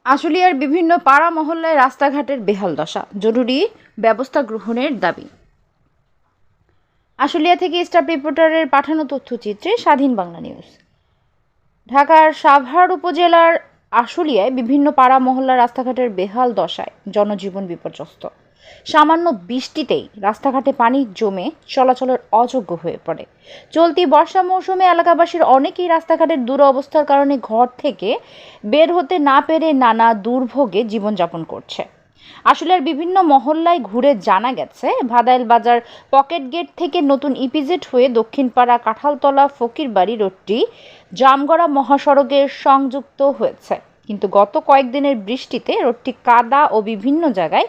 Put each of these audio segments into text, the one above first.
আশুলিয়ার বিভিন্ন পাড়া মহল্লায় রাস্তাঘাটের বেহাল দশা, জরুরি ব্যবস্থা গ্রহণের দাবি। আশুলিয়া থেকে স্টাফ রিপোর্টারের পাঠানো তথ্যচিত্রে স্বাধীন বাংলা নিউজ। ঢাকার সাভার উপজেলার আশুলিয়ায় বিভিন্ন পাড়া মহল্লার রাস্তাঘাটের বেহাল দশায় জনজীবন বিপর্যস্ত। সামান্য বৃষ্টিতেই রাস্তাঘাটে পানি জমে চলাচলের অযোগ্য হয়ে পড়ে। চলতি বর্ষা মৌসুমে এলাকাবাসীর অনেকেই রাস্তাঘাটের দুরবস্থার কারণে ঘর থেকে বের হতে না পেরে নানা দুর্ভোগে জীবনযাপন করছে। আসলে বিভিন্ন মহল্লায় ঘুরে জানা গেছে, ভাদাইল বাজার পকেট গেট থেকে নতুন ইপিজেড হয়ে দক্ষিণপাড়া কাঁঠালতলা ফকিরবাড়ি রোডটি জামগড়া মহাসড়কে সংযুক্ত হয়েছে, কিন্তু গত কয়েকদিনের বৃষ্টিতে রোডটি কাদা ও বিভিন্ন জায়গায়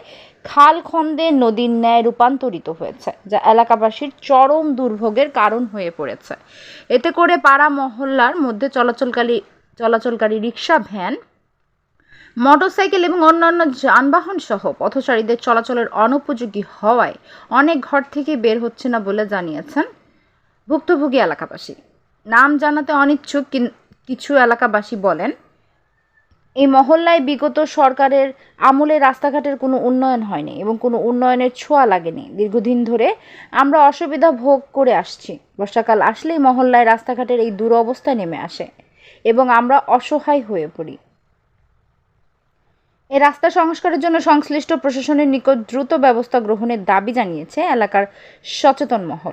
খাল খন্দে নদীর ন্যায় রূপান্তরিত হয়েছে, যা এলাকাবাসীর চরম দুর্ভোগের কারণ হয়ে পড়েছে। এতে করে পাড়া মহল্লার মধ্যে চলাচলকারী রিক্সা, ভ্যান, মোটরসাইকেল এবং অন্যান্য যানবাহন সহ পথচারীদের চলাচলের অনুপযোগী হওয়ায় অনেক ঘর থেকে বের হচ্ছে না বলে জানিয়েছেন ভুক্তভোগী এলাকাবাসী। নাম জানাতে অনিচ্ছুক কিছু এলাকাবাসী বলেন, এই মহল্লায় বিগত সরকারের আমলে রাস্তাঘাটের কোনো উন্নয়ন হয়নি এবং কোনো উন্নয়নের ছোঁয়া লাগেনি। দীর্ঘদিন ধরে আমরা অসুবিধা ভোগ করে আসছি। বর্ষাকাল আসলেই মহল্লায় রাস্তাঘাটের এই দুরবস্থা নেমে আসে এবং আমরা অসহায় হয়ে পড়ি। এই রাস্তা সংস্কারের জন্য সংশ্লিষ্ট প্রশাসনের নিকট দ্রুত ব্যবস্থা গ্রহণের দাবি জানিয়েছে এলাকার সচেতন মহল।